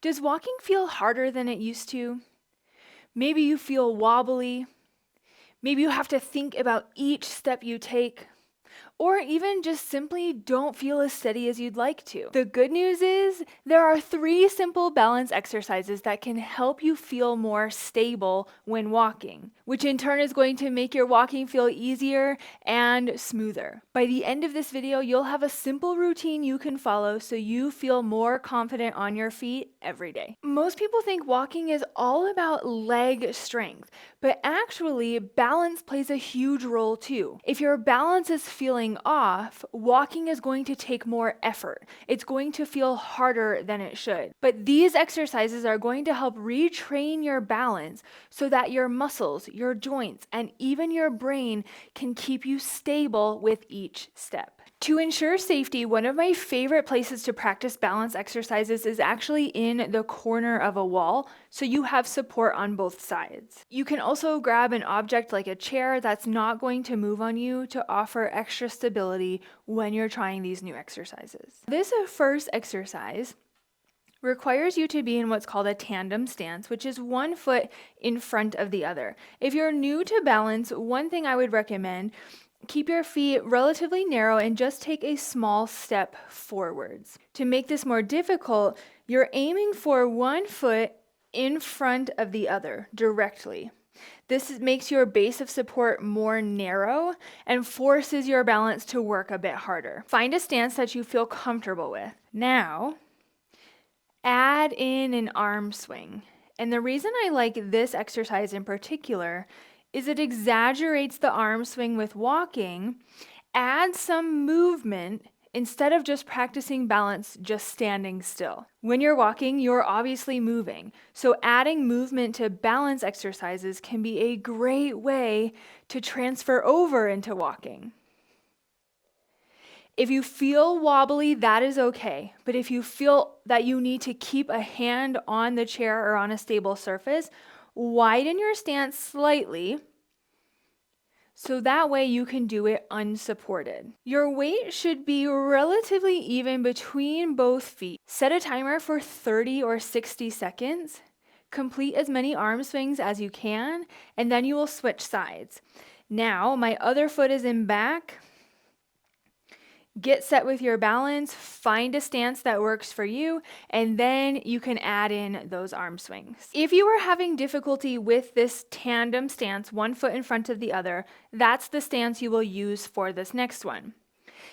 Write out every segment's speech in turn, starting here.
Does walking feel harder than it used to? Maybe you feel wobbly. Maybe you have to think about each step you take. Or even just simply don't feel as steady as you'd like to. The good news is there are 3 simple balance exercises that can help you feel more stable when walking, which in turn is going to make your walking feel easier and smoother. By the end of this video, you'll have a simple routine you can follow so you feel more confident on your feet every day. Most people think walking is all about leg strength, but actually balance plays a huge role too. If your balance is feeling off, walking is going to take more effort. It's going to feel harder than it should. But these exercises are going to help retrain your balance so that your muscles, your joints, and even your brain can keep you stable with each step. To ensure safety, one of my favorite places to practice balance exercises is actually in the corner of a wall, so you have support on both sides. You can also grab an object like a chair that's not going to move on you to offer extra stability when you're trying these new exercises. This first exercise requires you to be in what's called a tandem stance, which is one foot in front of the other. If you're new to balance, one thing I would recommend: keep your feet relatively narrow and just take a small step forwards. To make this more difficult, you're aiming for one foot in front of the other directly. This makes your base of support more narrow and forces your balance to work a bit harder. Find a stance that you feel comfortable with. Now, add in an arm swing. And the reason I like this exercise in particular is it exaggerates the arm swing with walking, adds some movement instead of just practicing balance just standing still. When you're walking, you're obviously moving. So adding movement to balance exercises can be a great way to transfer over into walking. If you feel wobbly, that is okay. But if you feel that you need to keep a hand on the chair or on a stable surface, widen your stance slightly so that way you can do it unsupported. Your weight should be relatively even between both feet. Set a timer for 30 or 60 seconds. Complete as many arm swings as you can, and then you will switch sides. Now, my other foot is in back. Get set with your balance, find a stance that works for you, and then you can add in those arm swings. If you are having difficulty with this tandem stance, one foot in front of the other, that's the stance you will use for this next one.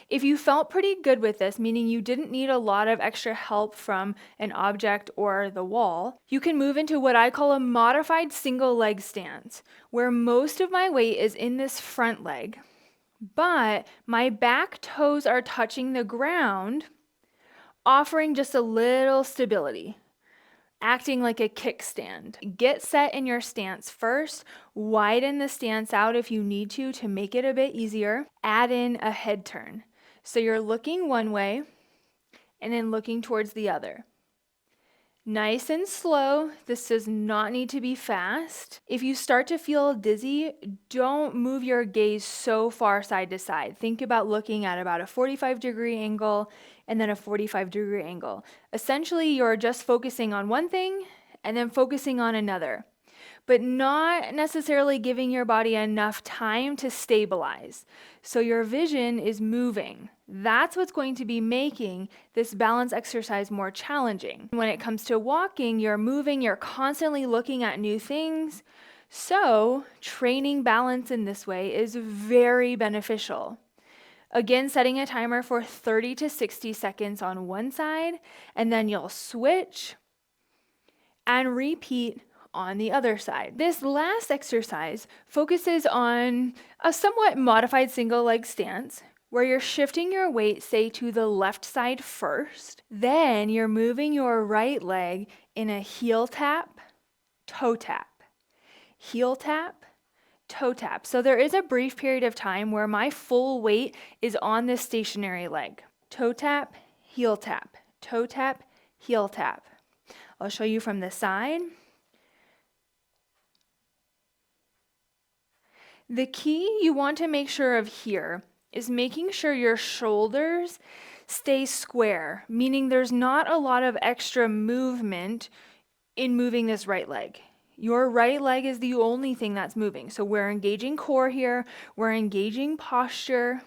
If you felt pretty good with this, meaning you didn't need a lot of extra help from an object or the wall, you can move into what I call a modified single leg stance, where most of my weight is in this front leg, but my back toes are touching the ground, offering just a little stability, acting like a kickstand. Get set in your stance first, widen the stance out if you need to make it a bit easier. Add in a head turn. So you're looking one way and then looking towards the other. Nice and slow. This does not need to be fast. If you start to feel dizzy, don't move your gaze so far side to side. Think about looking at about a 45-degree angle and then a 45-degree angle. Essentially, you're just focusing on one thing and then focusing on another, but not necessarily giving your body enough time to stabilize. So your vision is moving. That's what's going to be making this balance exercise more challenging. When it comes to walking, you're moving, you're constantly looking at new things. So training balance in this way is very beneficial. Again, setting a timer for 30 to 60 seconds on one side, and then you'll switch and repeat on the other side. This last exercise focuses on a somewhat modified single leg stance, where you're shifting your weight, say, to the left side first. Then you're moving your right leg in a heel tap, toe tap, heel tap, toe tap. So there is a brief period of time where my full weight is on this stationary leg. Toe tap, heel tap, toe tap, heel tap. I'll show you from the side. The key you want to make sure of here is making sure your shoulders stay square, meaning there's not a lot of extra movement in moving this right leg. Your right leg is the only thing that's moving. So we're engaging core here, we're engaging posture.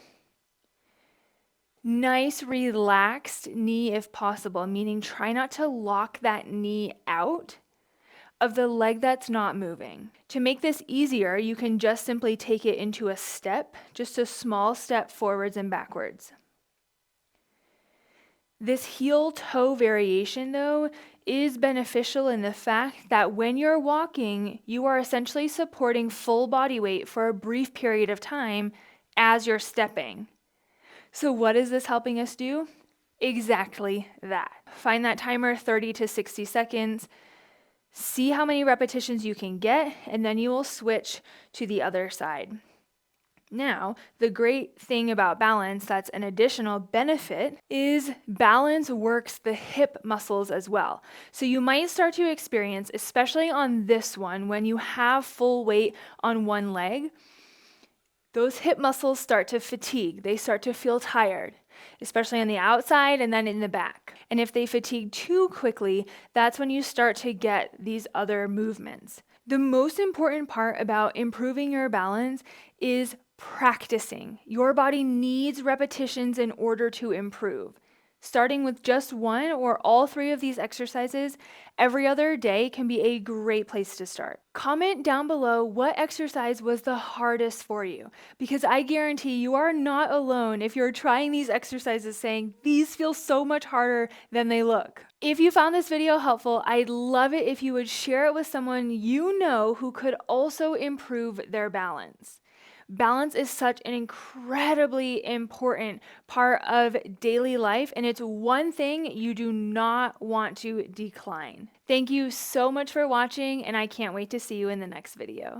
Nice relaxed knee if possible, meaning try not to lock that knee out of the leg that's not moving. To make this easier, you can just simply take it into a step, just a small step forwards and backwards. This heel-toe variation, though, is beneficial in the fact that when you're walking, you are essentially supporting full body weight for a brief period of time as you're stepping. So what is this helping us do? Exactly that. Find that timer 30 to 60 seconds. See how many repetitions you can get, and then you will switch to the other side. Now, the great thing about balance that's an additional benefit is balance works the hip muscles as well. So you might start to experience, especially on this one, when you have full weight on one leg, those hip muscles start to fatigue. They start to feel tired, especially on the outside and then in the back. And if they fatigue too quickly, that's when you start to get these other movements. The most important part about improving your balance is practicing. Your body needs repetitions in order to improve. Starting with just one or all three of these exercises every other day can be a great place to start. Comment down below what exercise was the hardest for you, because I guarantee you are not alone if you're trying these exercises saying, these feel so much harder than they look. If you found this video helpful, I'd love it if you would share it with someone you know who could also improve their balance. Balance is such an incredibly important part of daily life, and it's one thing you do not want to decline. Thank you so much for watching, and I can't wait to see you in the next video.